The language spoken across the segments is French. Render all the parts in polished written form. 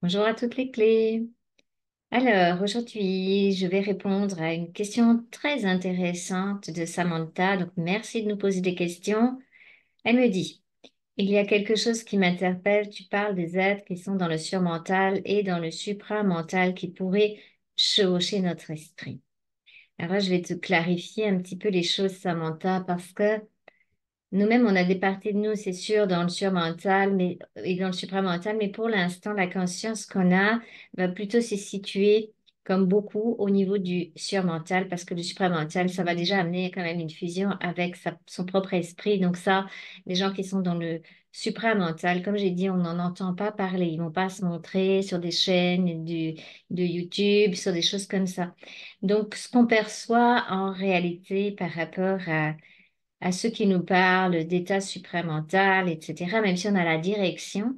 Bonjour à toutes les clés. Alors, aujourd'hui, je vais répondre à une question très intéressante de Samantha. Donc, merci de nous poser des questions. Elle me dit, il y a quelque chose qui m'interpelle. Tu parles des êtres qui sont dans le surmental et dans le supramental qui pourraient chevaucher notre esprit. Alors, je vais te clarifier un petit peu les choses, Samantha, parce que nous-mêmes, on a des parties de nous, c'est sûr, dans le surmental et dans le supramental, mais pour l'instant, la conscience qu'on a va plutôt se situer, comme beaucoup, au niveau du surmental, parce que le supramental, ça va déjà amener quand même une fusion avec son propre esprit. Donc ça, les gens qui sont dans le supramental, comme j'ai dit, on n'en entend pas parler. Ils vont pas se montrer sur des chaînes de YouTube, sur des choses comme ça. Donc, ce qu'on perçoit en réalité par rapport à ceux qui nous parlent d'état supramental, etc., même si on a la direction,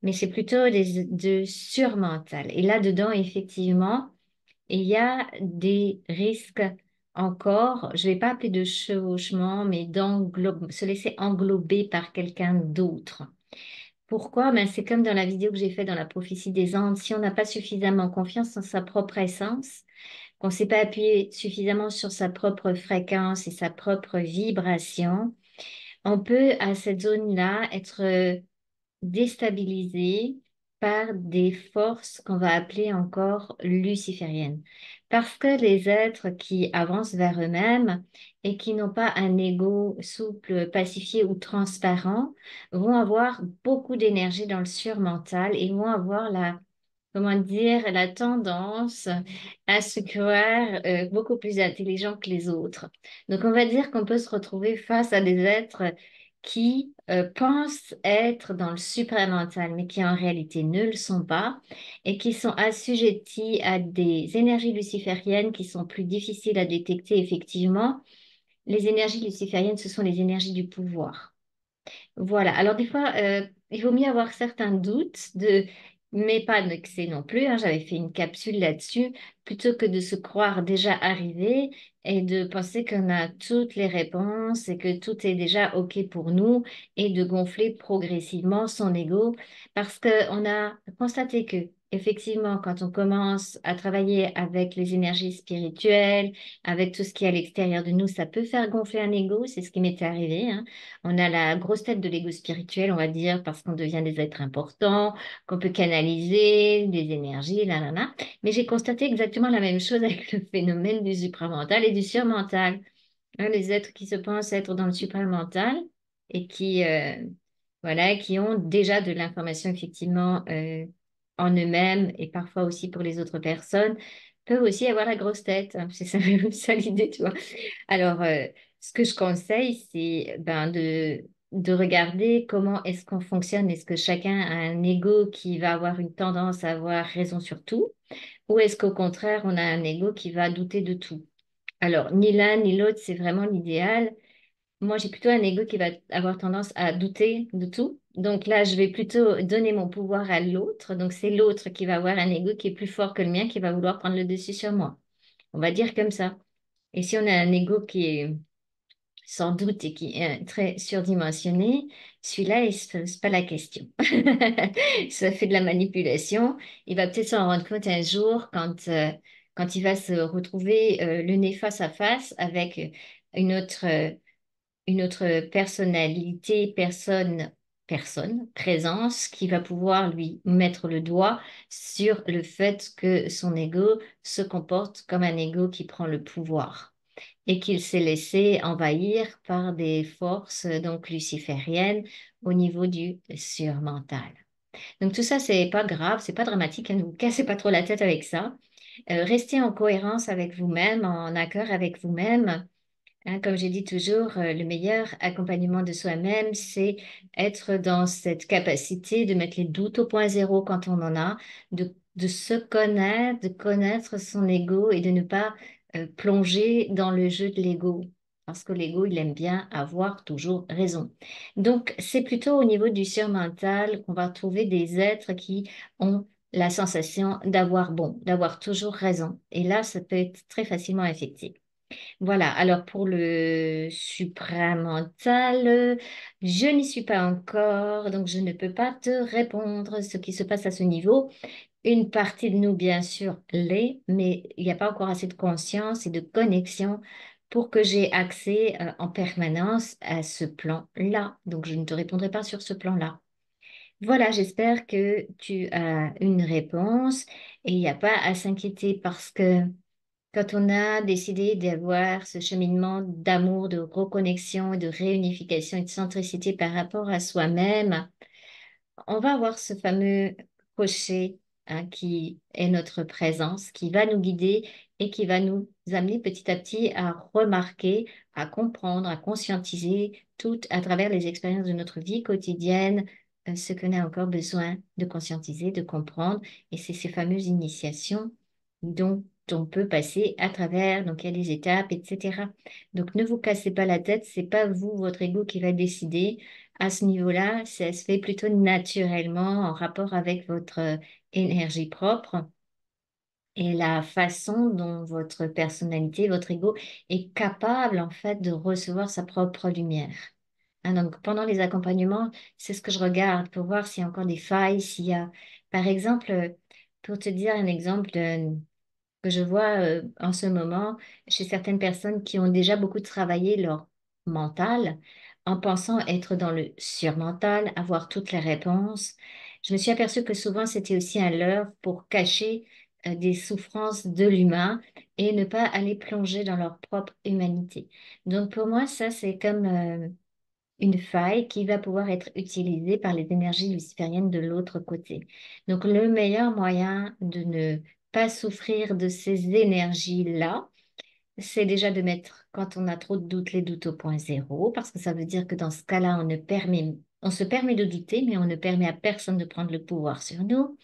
mais c'est plutôt de surmental. Et là-dedans, effectivement, il y a des risques encore, je ne vais pas appeler de chevauchement, mais se laisser englober par quelqu'un d'autre. Pourquoi? Ben, c'est comme dans la vidéo que j'ai faite dans la prophétie des Andes, si on n'a pas suffisamment confiance en sa propre essence, qu'on ne s'est pas appuyé suffisamment sur sa propre fréquence et sa propre vibration, on peut à cette zone-là être déstabilisé par des forces qu'on va appeler encore lucifériennes. Parce que les êtres qui avancent vers eux-mêmes et qui n'ont pas un ego souple, pacifié ou transparent vont avoir beaucoup d'énergie dans le surmental et vont avoir comment dire, la tendance à se croire beaucoup plus intelligent que les autres. Donc, on va dire qu'on peut se retrouver face à des êtres qui pensent être dans le supramental, mais qui en réalité ne le sont pas, et qui sont assujettis à des énergies lucifériennes qui sont plus difficiles à détecter, effectivement. Les énergies lucifériennes, ce sont les énergies du pouvoir. Voilà. Alors, des fois, il vaut mieux avoir certains doutes mais pas de excès non plus, hein. J'avais fait une capsule là-dessus, plutôt que de se croire déjà arrivé et de penser qu'on a toutes les réponses et que tout est déjà OK pour nous et de gonfler progressivement son ego parce qu'on a constaté que, effectivement, quand on commence à travailler avec les énergies spirituelles, avec tout ce qui est à l'extérieur de nous, ça peut faire gonfler un ego. C'est ce qui m'était arrivé, hein. On a la grosse tête de l'ego spirituel, on va dire, parce qu'on devient des êtres importants, qu'on peut canaliser des énergies, là, là, là. Mais j'ai constaté exactement la même chose avec le phénomène du supramental et du surmental. Hein, les êtres qui se pensent être dans le supramental et voilà, qui ont déjà de l'information, effectivement, en eux-mêmes et parfois aussi pour les autres personnes, peuvent aussi avoir la grosse tête, hein. C'est ça, ça l'idée, tu vois. Alors, ce que je conseille, c'est ben, de regarder comment est-ce qu'on fonctionne. Est-ce que chacun a un ego qui va avoir une tendance à avoir raison sur tout, ou est-ce qu'au contraire, on a un ego qui va douter de tout? Alors, ni l'un ni l'autre, c'est vraiment l'idéal. Moi, j'ai plutôt un ego qui va avoir tendance à douter de tout. Donc là, je vais plutôt donner mon pouvoir à l'autre. Donc, c'est l'autre qui va avoir un ego qui est plus fort que le mien, qui va vouloir prendre le dessus sur moi. On va dire comme ça. Et si on a un ego qui est sans doute et qui est très surdimensionné, celui-là, il ne se pose pas la question. Ça fait de la manipulation. Il va peut-être s'en rendre compte un jour quand il va se retrouver le nez face à face avec une autre, euh, une autre personnalité, présence, qui va pouvoir lui mettre le doigt sur le fait que son ego se comporte comme un ego qui prend le pouvoir et qu'il s'est laissé envahir par des forces donc lucifériennes au niveau du surmental. Donc tout ça, c'est pas grave, c'est pas dramatique, hein, ne vous cassez pas trop la tête avec ça. Restez en cohérence avec vous-même, en accord avec vous-même. Hein, comme j'ai dit toujours, le meilleur accompagnement de soi-même, c'est être dans cette capacité de mettre les doutes au point zéro quand on en a, de se connaître, de connaître son ego et de ne pas plonger dans le jeu de l'ego. Parce que l'ego, il aime bien avoir toujours raison. Donc, c'est plutôt au niveau du surmental qu'on va trouver des êtres qui ont la sensation d'avoir bon, d'avoir toujours raison. Et là, ça peut être très facilement affecté. Voilà, alors pour le supramental, je n'y suis pas encore, donc je ne peux pas te répondre ce qui se passe à ce niveau. Une partie de nous, bien sûr, l'est, mais il n'y a pas encore assez de conscience et de connexion pour que j'ai accès en permanence à ce plan-là. Donc je ne te répondrai pas sur ce plan-là. Voilà, j'espère que tu as une réponse et il n'y a pas à s'inquiéter parce que quand on a décidé d'avoir ce cheminement d'amour, de reconnexion, de réunification et de centricité par rapport à soi-même, on va avoir ce fameux cocher qui est notre présence, qui va nous guider et qui va nous amener petit à petit à remarquer, à comprendre, à conscientiser tout à travers les expériences de notre vie quotidienne, ce qu'on a encore besoin de conscientiser, de comprendre. Et c'est ces fameuses initiations dont on peut passer à travers, donc il y a des étapes, etc. Donc ne vous cassez pas la tête, c'est pas vous, votre ego, qui va décider à ce niveau-là, ça se fait plutôt naturellement en rapport avec votre énergie propre et la façon dont votre personnalité, votre ego est capable en fait de recevoir sa propre lumière. Donc pendant les accompagnements, c'est ce que je regarde pour voir s'il y a encore des failles, s'il y a, par exemple, pour te dire un exemple que je vois en ce moment chez certaines personnes qui ont déjà beaucoup travaillé leur mental en pensant être dans le surmental, avoir toutes les réponses. Je me suis aperçue que souvent c'était aussi un leurre pour cacher des souffrances de l'humain et ne pas aller plonger dans leur propre humanité. Donc pour moi, ça c'est comme une faille qui va pouvoir être utilisée par les énergies lucifériennes de l'autre côté. Donc, le meilleur moyen de ne pas souffrir de ces énergies-là, c'est déjà de mettre, quand on a trop de doutes, les doutes au point zéro, parce que ça veut dire que dans ce cas-là, on se permet de douter, mais on ne permet à personne de prendre le pouvoir sur nous.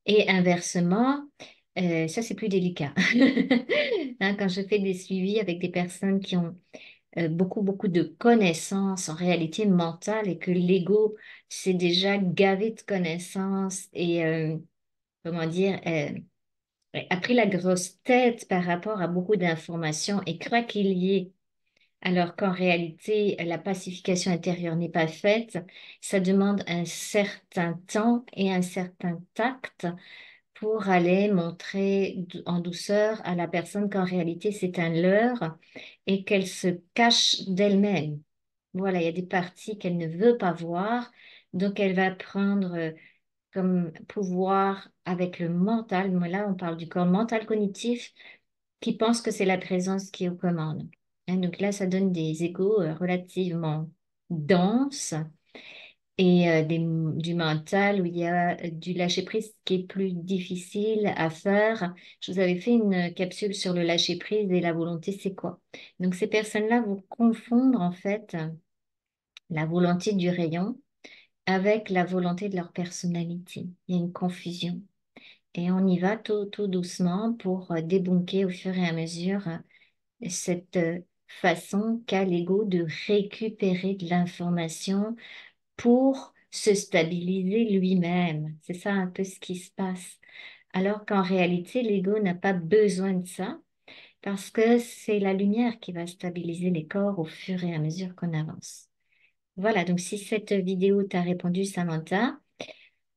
Et inversement, ça c'est plus délicat. Quand je fais des suivis avec des personnes qui ont beaucoup de connaissances en réalité mentale et que l'ego s'est déjà gavé de connaissances et, comment dire, a pris la grosse tête par rapport à beaucoup d'informations et croit qu'il y est, alors qu'en réalité, la pacification intérieure n'est pas faite. Ça demande un certain temps et un certain tact pour aller montrer en douceur à la personne qu'en réalité c'est un leurre et qu'elle se cache d'elle-même. Voilà, il y a des parties qu'elle ne veut pas voir, donc elle va prendre comme pouvoir avec le mental. Mais là, on parle du corps mental cognitif qui pense que c'est la présence qui est aux commandes. Donc là, ça donne des égos relativement denses et du mental où il y a du lâcher-prise qui est plus difficile à faire. Je vous avais fait une capsule sur le lâcher-prise et la volonté, c'est quoi? Donc ces personnes-là vont confondre en fait la volonté du rayon avec la volonté de leur personnalité. Il y a une confusion. Et on y va tout doucement pour débunker au fur et à mesure cette façon qu'a l'ego de récupérer de l'information pour se stabiliser lui-même. C'est ça un peu ce qui se passe. Alors qu'en réalité, l'ego n'a pas besoin de ça parce que c'est la lumière qui va stabiliser les corps au fur et à mesure qu'on avance. Voilà, donc si cette vidéo t'a répondu, Samantha,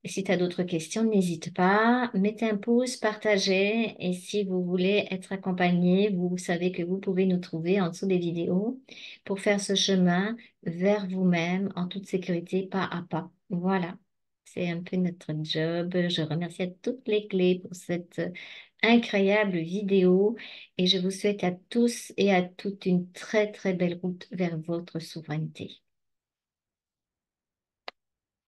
si tu as d'autres questions, n'hésite pas, mettez un pouce, partagez et si vous voulez être accompagné, vous savez que vous pouvez nous trouver en dessous des vidéos pour faire ce chemin vers vous-même en toute sécurité, pas à pas. Voilà, c'est un peu notre job. Je remercie à toutes les clés pour cette incroyable vidéo et je vous souhaite à tous et à toutes une très très belle route vers votre souveraineté.